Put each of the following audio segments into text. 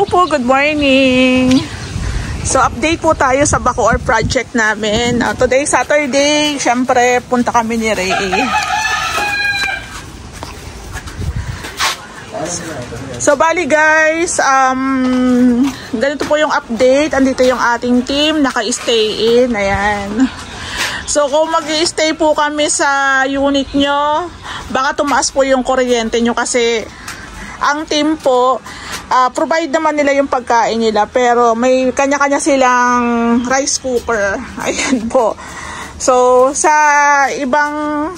Hello po, good morning. So update po tayo sa Bacoor project namin. Today Saturday, syempre punta kami ni Ray. So bali guys, ganito po yung update. Andito yung ating team, naka-stay in. Ayan. So kung mag-i-stay po kami sa unit nyo, baka tumaas po yung kuryente nyo kasi ang team po, provide naman nila yung pagkain nila, pero may kanya-kanya silang rice cooker. Ayan po. So sa ibang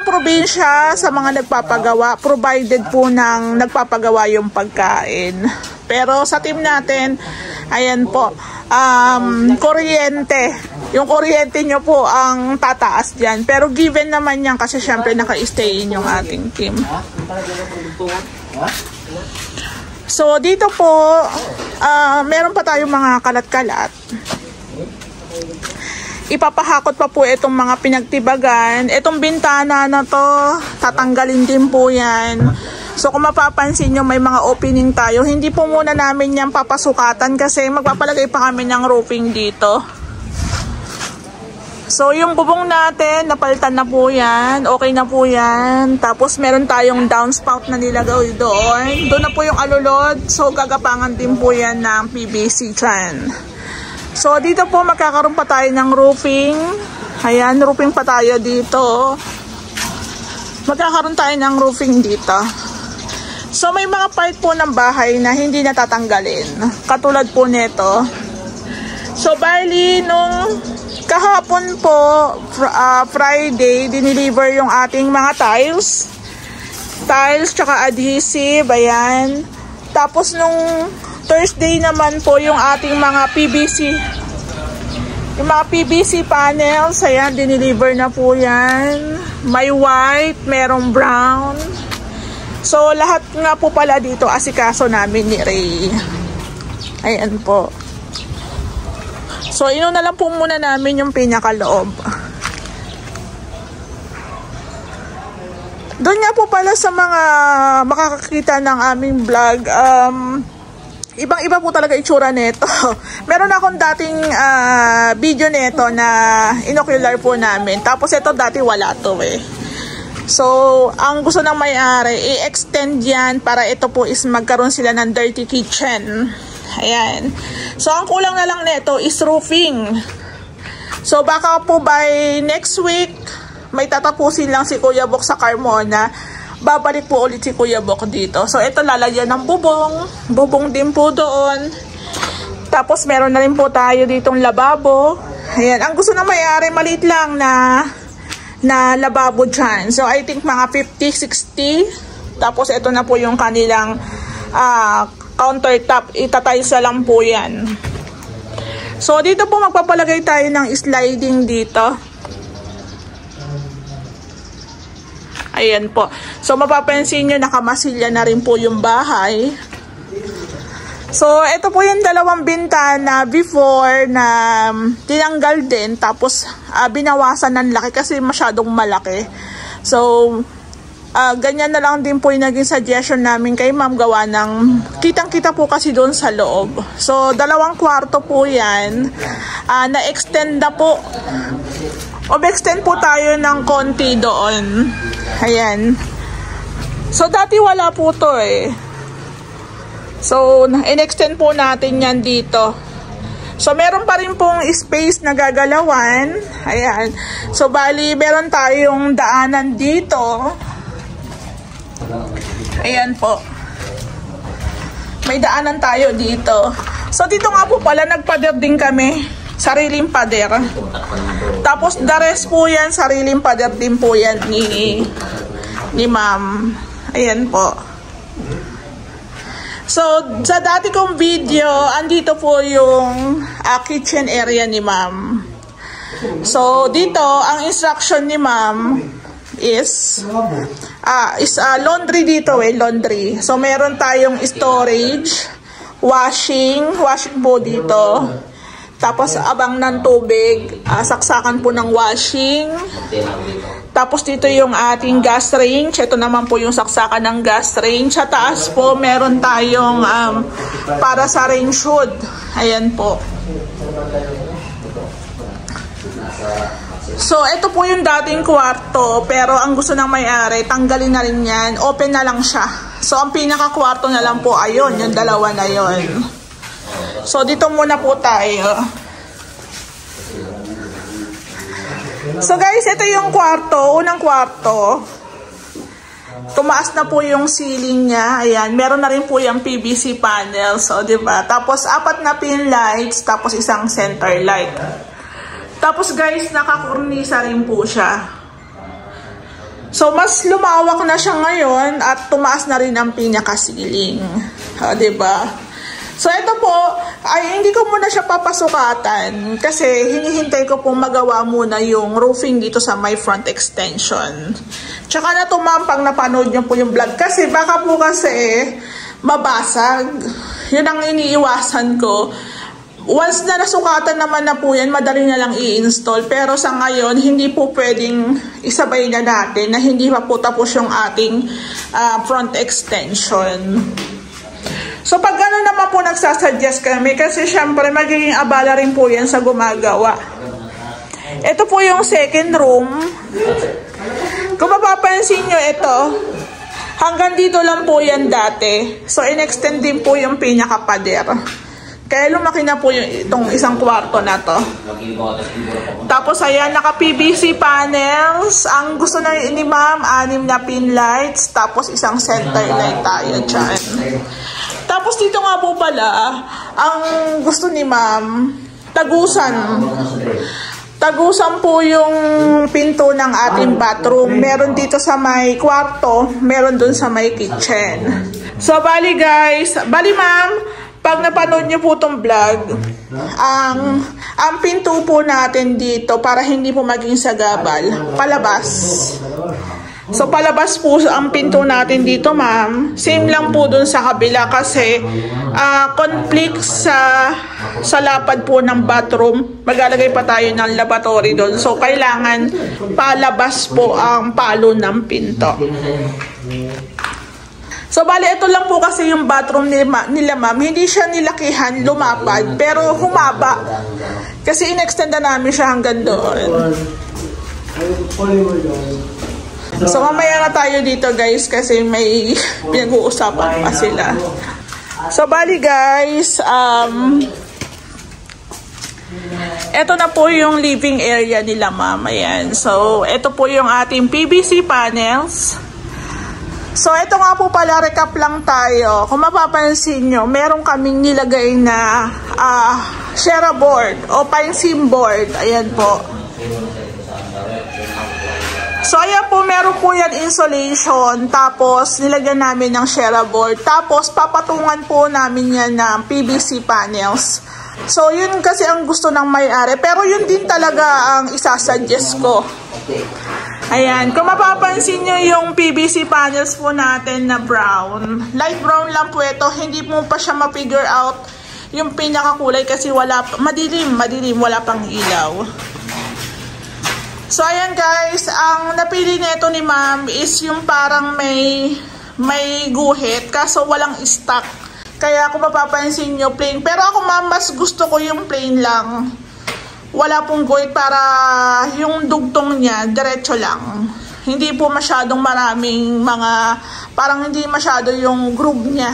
probinsya, sa mga nagpapagawa, provided po ng nagpapagawa yung pagkain. Pero sa team natin, ayan po, kuryente. Yung kuryente nyo po ang tataas dyan. Pero given naman yan kasi syempre naka-stay in yung ating team. So dito po, meron pa tayong mga kalat-kalat. Ipapahakot pa po itong mga pinagtibagan. Itong bintana na to, tatanggalin din po yan. So kung mapapansin nyo, may mga opening tayo. Hindi po muna namin yan papasukatan kasi magpapalagay pa kami ng roofing dito. So yung bubong natin, napalitan na po yan. Okay na po yan. Tapos meron tayong downspout na nilagay doon. Doon na po yung alulod. So gagapangan din po yan ng PVC dyan. So dito po magkakaroon pa tayo ng roofing. Ayan, roofing pa tayo dito. Magkakaroon tayo ng roofing dito. So may mga part po ng bahay na hindi natatanggalin. Katulad po nito. So bali nung kahapon po, Friday, dineliver yung ating mga tiles tsaka adhesive, ayan. Tapos nung Thursday naman po yung ating mga PVC, yung mga PVC panels, ayan, dineliver na po yan. May white, merong brown. So lahat nga po pala dito asikaso namin ni Ray. Ayan po. So, inuna lang po muna namin yung pinakaloob. Doon nga po pala sa mga makakakita ng aming vlog, ibang-iba po talaga itsura nito. Meron akong dating video nito na inocular po namin. Tapos ito dati wala to eh. So, ang gusto ng may-ari, i-extend yan para ito po is magkaroon sila ng dirty kitchen. Ayan. So, ang kulang na lang nito is roofing. So, baka po by next week, may tatapusin lang si Kuya Bok sa Carmona. Babalik po ulit si Kuya Bok dito. So, ito lalagyan ng bubong. Bubong din po doon. Tapos, meron na rin po tayo ditong lababo. Ayan. Ang gusto ng may-ari, maliit lang na lababo dyan. So, I think mga 50, 60. Tapos, ito na po yung kanilang countertop, itatiles na lang po yan. So dito po magpapalagay tayo ng sliding dito. Ayan po. So mapapansin nyo, nakamasilya na rin po yung bahay. So ito po yung dalawang bintana before na tinanggal din. Tapos binawasan ng laki kasi masyadong malaki. So ganyan na lang din po yung naging suggestion namin kay ma'am, gawa ng kitang-kita po kasi doon sa loob. So, 2 kwarto po yan. Na-extend na po. O-extend po tayo ng konti doon. Ayan. So, dati wala po to eh. So, in-extend po natin yan dito. So, meron pa rin pong space na gagalawan. Ayan. So, bali, meron tayong daanan dito. Ayan po. May daanan tayo dito. So dito nga po pala nagpader din kami. Sariling pader. Tapos the rest po yan, sariling pader din po yan ni ma'am. Ayan po. So sa dati kong video, andito po yung kitchen area ni ma'am. So dito, ang instruction ni ma'am is laundry dito laundry. So meron tayong storage, washing po dito. Tapos abang ng tubig, saksakan po ng washing. Tapos dito yung ating gas range. Ito naman po yung saksakan ng gas range. Sa taas po, meron tayong para sa range hood. Ayan po. So, ito po yung dating kwarto. Pero ang gusto ng may-ari, tanggalin na rin yan. Open na lang siya. So, ang pinaka-kwarto na lang po, ayun, yung dalawa na yun. So, dito muna po tayo. So, guys, ito yung kwarto. Unang kwarto. Tumaas na po yung ceiling niya. Ayan, meron na rin po yung PVC panels. So, diba? Tapos, 4 na pin lights. Tapos, isang center light. Tapos, guys, nakakornisa rin po siya. So, mas lumawak na siya ngayon at tumaas na rin ang pinaka-ceiling. Diba? So, ito po, ay hindi ko muna siya papasukatan kasi hinihintay ko pong magawa muna yung roofing dito sa my front extension. Tsaka na tumampang napanood nyo po yung vlog kasi baka po kasi mabasag. Yun ang iniiwasan ko. Once na nasukatan naman na po yan, madali na lang i-install. Pero sa ngayon, hindi po pwedeng isabay na natin na hindi pa po tapos yung ating front extension. So, pag gano'n naman po nagsasuggest kami, kasi syempre magiging abala rin po yan sa gumagawa. Ito po yung second room. Kung mapapansin nyo ito, hanggang dito lang po yan dati. So, in-extend din po yung pinaka-pader. Kaya lumaki na po yung itong isang kwarto na to. Tapos, ayan, naka-PVC panels. Ang gusto na ni ma'am, 6 na pin lights. Tapos, isang center light tayo dyan. Tapos dito nga po pala, ang gusto ni ma'am, tagusan. Tagusan po yung pinto ng ating bathroom. Meron dito sa may kwarto, meron dun sa may kitchen. So, bali guys, bali ma'am, pag napanood niyo po itong vlog, ang pinto po natin dito, para hindi po maging sagabal, palabas. So, palabas po ang pinto natin dito, ma'am. Same lang po dun sa kabila kasi conflict sa lapad po ng bathroom. Maglalagay pa tayo ng lavatory dun. So, kailangan palabas po ang palo ng pinto. So, bali, ito lang po kasi yung bathroom nila, ma'am. Hindi siya nilakihan, lumapad, pero humaba. Kasi in-extend na namin siya hanggang doon. So, mamaya na tayo dito, guys, kasi may pinag-uusapan pa sila. So, bali, guys, eto na po yung living area nila, ma'am. Ayan. So, eto po yung ating PVC panels. So, ito nga po pala, recap lang tayo. Kung mapapansin nyo, meron kaming nilagay na shera board o pine seam board. Ayan po. So, ayan po, meron po yan insulation. Tapos, nilagyan namin ng shera board. Tapos, papatungan po namin yan ng PVC panels. So, yun kasi ang gusto ng may-ari. Pero, yun din talaga ang isasuggest ko. Ayan, kung mapapansin nyo yung PVC panels po natin na brown. Light brown lang po ito. Hindi mo pa siya ma-figure out yung pinakakulay kasi madilim, wala pang ilaw. So, ayan guys, ang napili nito ni ma'am is yung parang may guhit, kaso walang stock. Kaya kung mapapansin nyo, plain. Pero ako ma'am, mas gusto ko yung plain lang. Wala pong guhit para yung dugtong niya, diretso lang. Hindi po masyadong maraming parang hindi masyado yung groove niya.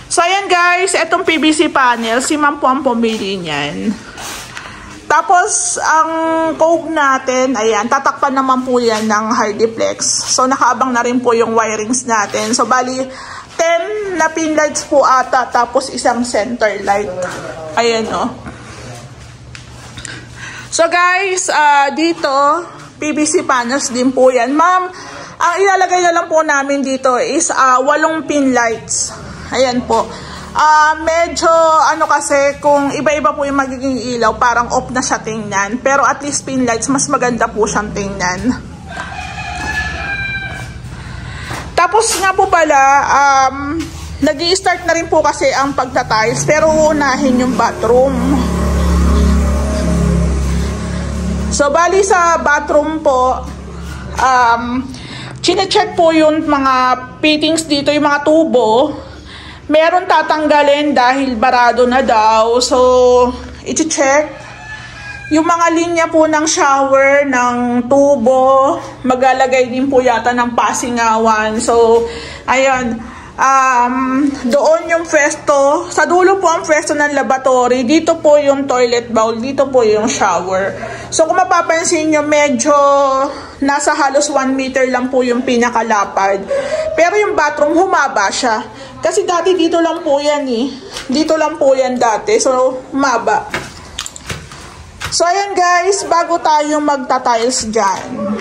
So, ayan guys, etong PVC panel, si ma'am po ang pumili niyan. Tapos, ang coke natin, ayan, tatakpan naman po yan ng Hardiplex. So, nakaabang na rin po yung wirings natin. So, bali, 10 na pin lights po ata, tapos isang center light. Ayan, o. So, guys, dito, PVC panels din po yan. Ma'am, ang ilalagay na lang po namin dito is 8 pin lights. Ayan po. Medyo kasi kung iba-iba po yung magiging ilaw, parang off na siya tingnan. Pero at least pin lights, mas maganda po siyang tingnan. Tapos nga po pala, nag-i-start na rin po kasi ang pagta-tiles, pero uunahin yung bathroom. So, bali sa bathroom po, chine-check po yung mga fittings dito, yung mga tubo. Meron tatanggalin dahil barado na daw. So, i-check. Yung mga linya po ng shower, ng tubo, maglalagay din po yata ng pasingawan. So, ayun. Doon yung pwesto, sa dulo po ang pwesto ng lavatory, dito po yung toilet bowl, dito po yung shower. So kung mapapansin nyo, medyo nasa halos 1 meter lang po yung pinakalapad. Pero yung bathroom, humaba siya. Kasi dati dito lang po yan dito lang po yan dati, so humaba. So ayan guys, bago tayo magta-tiles dyan,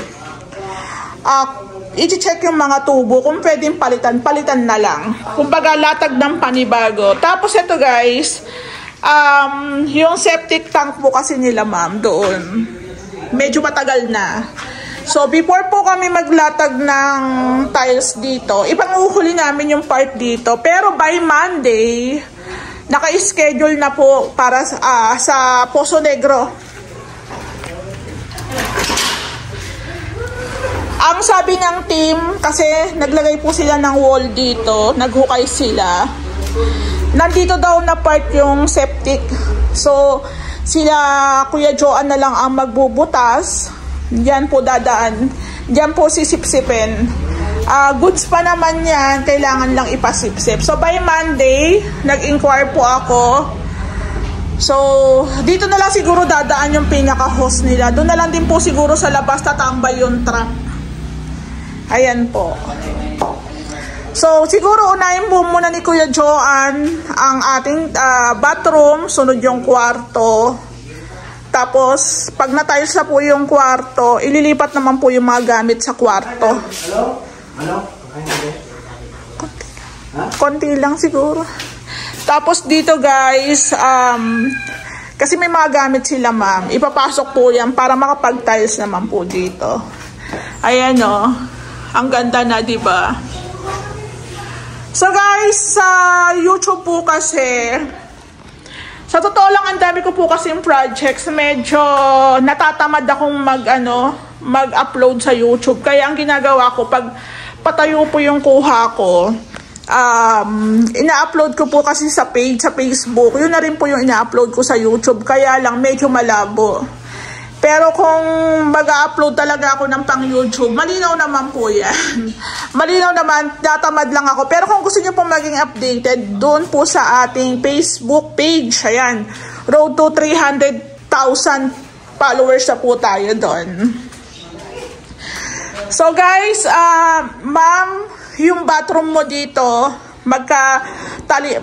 i-check yung mga tubo, kung pwedeng palitan na lang. Kumbaga, latag ng panibago. Tapos ito guys, yung septic tank po kasi nila ma'am doon, medyo matagal na. So, before po kami maglatag ng tiles dito, ipanguhuli namin yung part dito. Pero by Monday, naka-schedule na po para sa Poso Negro. Ang sabi ng team, kasi naglagay po sila ng wall dito, naghukay sila. Nandito daw na part yung septic. So, sila Kuya Joan na lang ang magbubutas. Diyan po dadaan. Diyan po sisipsipin. Goods pa naman yan, kailangan lang ipasipsip. So, by Monday, nag-inquire po ako. So, dito na lang siguro dadaan yung pinaka-host nila. Doon na lang din po siguro sa labas tatambay yung truck. Ayan po. So, siguro unahin po muna ni Kuya Joan ang ating bathroom, sunod yung kwarto. Tapos, pag na-tiles na po yung kwarto, ililipat naman po yung mga gamit sa kwarto. Konti lang siguro. Tapos dito guys, kasi may mga gamit sila ma'am, ipapasok po yan para makapag-tiles naman po dito. Ayan o. Ang ganda na, di ba? So guys, sa YouTube po kasi, sa totoo lang, ang dami ko po kasi yung projects. Medyo natatamad akong mag-upload sa YouTube. Kaya ang ginagawa ko, pag patayo po yung kuha ko, ina-upload ko po kasi sa page, sa Facebook. Yun na rin po yung ina-upload ko sa YouTube. Kaya lang, medyo malabo. Pero kung mag-upload talaga ako ng pang YouTube, malinaw naman po yan. Malinaw naman, tatamad lang ako. Pero kung gusto nyo pong maging updated, doon po sa ating Facebook page. Ayan, road to 300,000 followers na po tayo doon. So guys, ma'am, yung bathroom mo dito,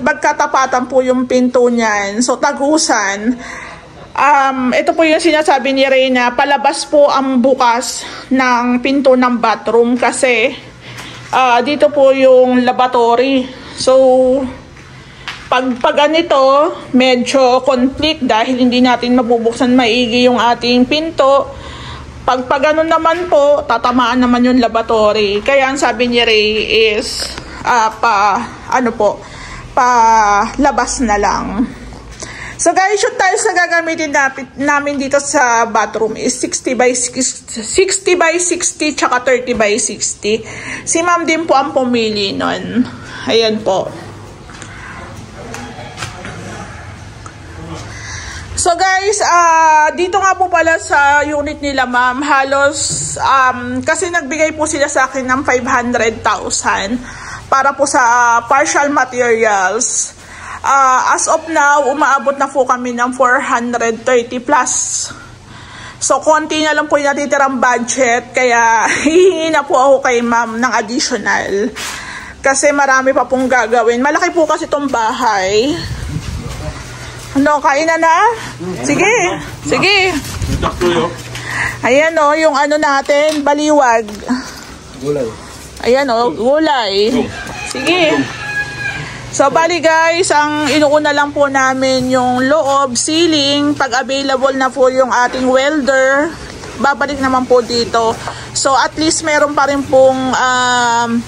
magkatapatan po yung pinto niyan. So tagusan. Ito po yung sinasabi ni Reyna, palabas po ang bukas ng pinto ng bathroom kasi dito po yung lavatory. So, pag ganito, medyo conflict dahil hindi natin mabubuksan maigi yung ating pinto. Pag ganun naman po, tatamaan naman yung lavatory. Kaya ang sabi ni Ray is, labas na lang. So guys, yung tiles na gagamitin namin dito sa bathroom is 60 by 60 tsaka 30 by 60. Si ma'am din po ang pumili nun. Ayan po. So guys, dito nga po pala sa unit nila ma'am, halos, kasi nagbigay po sila sa akin ng 500,000 para po sa partial materials. As of now, umaabot na po kami ng 430 plus. So, konti na lang po yung natitirang budget. Kaya, hihingi na po ako kay ma'am ng additional. Kasi marami pa pong gagawin. Malaki po kasi itong bahay. Ano, kain na? Sige. Sige. Ayan o, yung ano natin, baliwag. Gulay. Ayan o, gulay. Sige. So, bali guys, ang inuuna lang po namin yung loob, ceiling. Pag available na po yung ating welder, babalik naman po dito. So, at least meron pa rin pong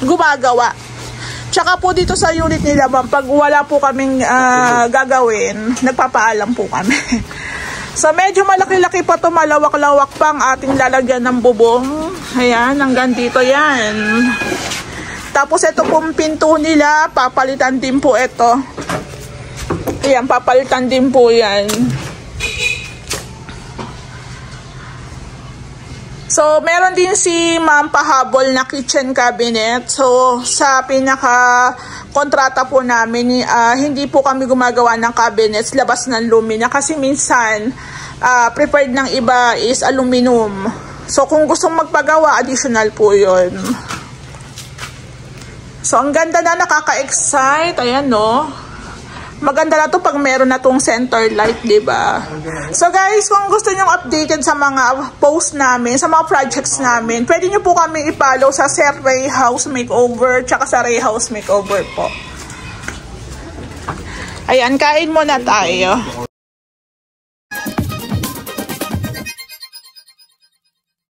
gumagawa. Tsaka po dito sa unit nila, pag wala po kaming gagawin, nagpapaalam po kami. So medyo malaki-laki pa to, malawak-lawak pa ang ating lalagyan ng bubong. Ayan, hanggang dito yan. Tapos ito pong pinto nila, papalitan din po ito. Ayan, papalitan din po yan. So, meron din si Ma'am pahabol na kitchen cabinet. So, sa pinaka-kontrata po namin, hindi po kami gumagawa ng cabinets labas ng lumina. Kasi minsan, prepared ng iba is aluminum. So, kung gustong magpagawa, additional po yun. So, ang ganda na, nakaka-excite. Ayan, no? Maganda na to pag meron na tong center light, diba? So guys, kung gusto nyong updated sa mga post namin, sa mga projects namin, pwede nyo po kami i-follow sa Sir Ray House Makeover, tsaka sa Ray House Makeover po. Ayan, kain muna tayo.